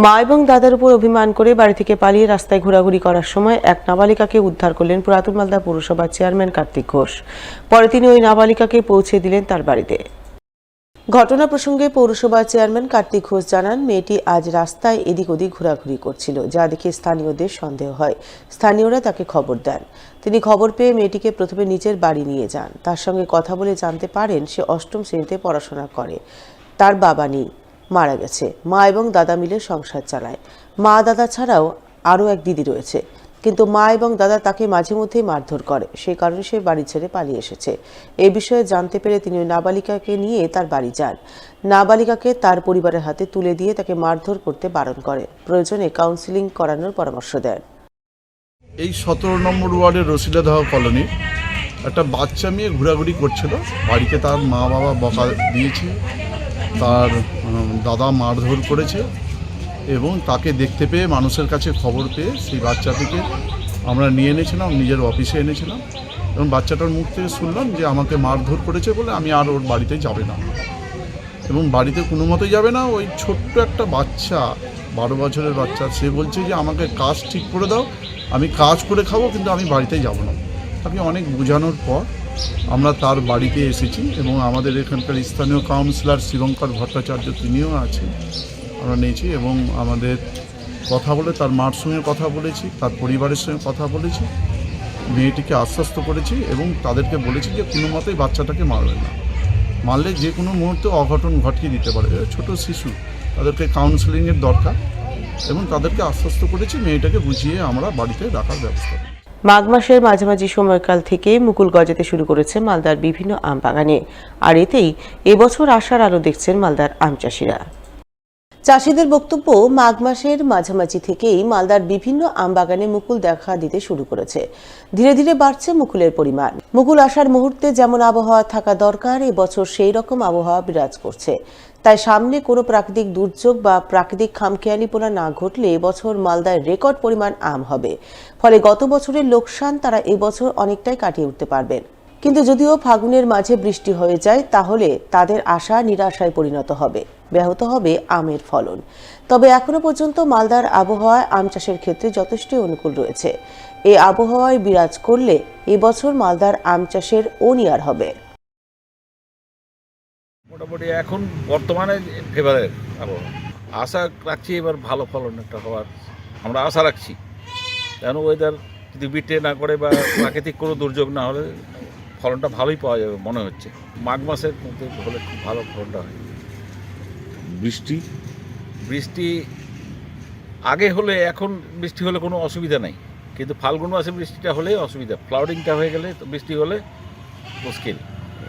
মা এবং দাদার উপর অভিমান করে বাড়ি থেকে পালিয়ে রাস্তায় ঘোরাঘুরি করার সময় এক নাবালিকাকে উদ্ধার করলেন পুরাতন মালদা পৌরসভার চেয়ারম্যান কার্তিক ঘোষ। পরে তিনি ওই নাবালিকাকে পৌঁছে দিলেন তার বাড়িতে। ঘটনা প্রসঙ্গে পৌরসভার চেয়ারম্যান কার্তিক ঘোষ জানান, মেয়েটি আজ রাস্তায় এদিক ওদিক ঘোরাঘুরি করছিল, যা দেখে স্থানীয়দের সন্দেহ হয়। স্থানীয়রা তাকে খবর দেন। তিনি খবর পেয়ে মেয়েটিকে প্রথমে নিজের বাড়ি নিয়ে যান। তার সঙ্গে কথা বলে জানতে পারেন সে অষ্টম শ্রেণীতে পড়াশোনা করে। তার বাবা নেই, মারা গেছে। মা এবং দাদা মিলে সংসার চালায়। মা দাদা ছাড়াও আরও এক দিদি রয়েছে, কিন্তু মা এবং দাদা তাকে মাঝে মধ্যেই মারধর করে। সেই কারণে সে বাড়ি ছেড়ে পালিয়ে এসেছে। এই বিষয়ে জানতে পেরে তিনি ওই নাবালিকাকে নিয়ে তার বাড়ি যান। নাবালিকাকে তার পরিবারের হাতে তুলে দিয়ে তাকে মারধর করতে বারণ করে। প্রয়োজনে কাউন্সিলিং করানোর পরামর্শ দেন। এই 17 নম্বর ওয়ার্ডের রসিলাদহ কলোনি একটা বাচ্চা মেয়ে ঘোরাঘুরি করছিল। বাড়িতে তার মা বাবা বকা দিয়েছে, তার দাদা মারধর করেছে এবং তাকে দেখতে পেয়ে মানুষের কাছে খবর পেয়ে সেই বাচ্চাটিকে আমরা নিয়ে এনেছিলাম, নিজের অফিসে এনেছিলাম এবং বাচ্চাটার মুখ থেকে শুনলাম যে আমাকে মারধর করেছে বলে আমি আর ওর বাড়িতে যাবে না এবং বাড়িতে কোনো মতেই যাবে না। ওই ছোট্ট একটা বাচ্চা, 12 বছরের বাচ্চা, সে বলছে যে আমাকে কাজ ঠিক করে দাও, আমি কাজ করে খাবো, কিন্তু আমি বাড়িতেই যাব না। তাকে অনেক বোঝানোর পর আমরা তার বাড়িতে এসেছি এবং আমাদের এখানকার স্থানীয় কাউন্সিলর শিবঙ্কর ভট্টাচার্য তিনিও আছেন, আমরা নিয়েছি এবং আমাদের কথা বলে তার মার সঙ্গে কথা বলেছি, তার পরিবারের সঙ্গে কথা বলেছি, মেয়েটিকে আশ্বস্ত করেছি এবং তাদেরকে বলেছি যে কোনো মতেই বাচ্চাটাকে মারবে না, মারলে যে কোনো মুহূর্তে অঘটন ঘটিয়ে দিতে পারে। ছোট শিশু, তাদেরকে কাউন্সেলিংয়ের দরকার এবং তাদেরকে আশ্বস্ত করেছি মেয়েটাকে বুঝিয়ে আমরা বাড়িতে রাখার ব্যবস্থা করি। মাঘ মাসের মাঝামাঝি সময়কাল থেকে মুকুল গজাতে শুরু করেছে মালদার বিভিন্ন আম বাগানে, আর এতেই এবছর আশার আলো দেখছেন মালদার আম চাষিরা। চাষিদের বক্তব্য, মাঘ মাসের মাঝামাঝি থেকেই মালদার বিভিন্ন আম বাগানে মুকুল দেখা দিতে শুরু করেছে। ধীরে ধীরে বাড়ছে মুকুলের পরিমাণ। মুকুল আসার মুহূর্তে যেমন আবহাওয়া থাকা দরকার, এবছর সেই রকম আবহাওয়া বিরাজ করছে। তাই সামনে কোনো প্রাকৃতিক দুর্যোগ বা প্রাকৃতিক খামখেয়ালিপনা না ঘটলে এবছর মালদায় রেকর্ড পরিমাণ আম হবে। ফলে গত বছরের লোকসান তারা এবছর অনেকটাই কাটিয়ে উঠতে পারবেন। কিন্তু যদিও ফাগুনের মাঝে বৃষ্টি হয়ে যায়, তাহলে তাদের আশা নিরাশায় পরিণত হবে, ব্যাহত হবে আমের ফলন। তবে এখনো পর্যন্ত মালদার আবহাওয়ায় আম চাষের ক্ষেত্রে যথেষ্টই অনুকূল রয়েছে। এই আবহাওয়ায় বিরাজ করলে এবছর মালদার আম চাষের অনিয়ার হবে। মোটামুটি এখন বর্তমানে ফেভারের আবহাওয়া, আশা রাখছি এবার ভালো ফলন একটা হওয়ার আমরা আশা রাখছি। কেন ওয়েদার যদি বিটে না করে বা প্রাকৃতিক কোনো দুর্যোগ না হলে ফলনটা ভালোই পাওয়া যাবে মনে হচ্ছে। মাঘ মাসের মধ্যে হলে খুব ভালো ফলনটা হয়। বৃষ্টি আগে হলে, এখন বৃষ্টি হলে কোনো অসুবিধা নেই, কিন্তু ফাল্গুন মাসে বৃষ্টিটা হলেই অসুবিধা। ফ্লাওয়ারিংটা হয়ে গেলে তো বৃষ্টি হলে মুশকিল,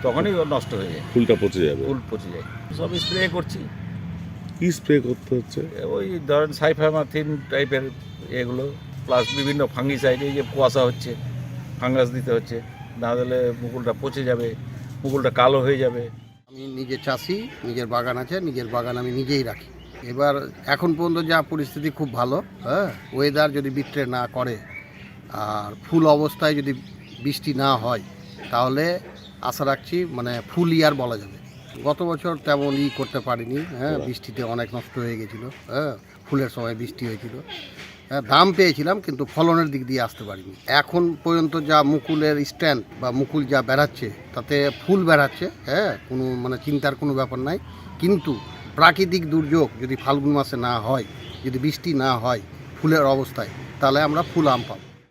তখনই নষ্ট হয়ে যায়, ফুলটা পচে যাবে। ফুল পচে যায়। সব স্প্রে করছি। কি স্প্রে করতে হচ্ছে? ওই ধরেন সাইফামাথিন টাইপের এগুলো, প্লাস বিভিন্ন ফাঙ্গিসাইড। এই যে কুয়াশা হচ্ছে, ফাঙ্গাস দিতে হচ্ছে, না দিলে মুকুলটা পচে যাবে, মুকুলটা কালো হয়ে যাবে। আমি নিজে চাষি, নিজের বাগান আছে, নিজের বাগান আমি নিজেই রাখি। এবার এখন পর্যন্ত যা পরিস্থিতি খুব ভালো। ওয়েদার যদি বিট্রে না করে আর ফুল অবস্থায় যদি বৃষ্টি না হয়, তাহলে আশা রাখছি মানে ফুল ইয়ার বলা যাবে। গত বছর তেমন করতে পারিনি। বৃষ্টিতে অনেক নষ্ট হয়ে গেছিলো। ফুলের সময় বৃষ্টি হয়েছিল, দাম পেয়েছিলাম, কিন্তু ফলনের দিক দিয়ে আসতে পারিনি। এখন পর্যন্ত যা মুকুলের স্ট্যান্ড বা মুকুল যা বেড়াচ্ছে, তাতে ফুল বেড়াচ্ছে। কোনো মানে চিন্তার কোনো ব্যাপার নাই। কিন্তু প্রাকৃতিক দুর্যোগ যদি ফাল্গুন মাসে না হয়, যদি বৃষ্টি না হয় ফুলের অবস্থায়, তাহলে আমরা ফুল আম পাবো।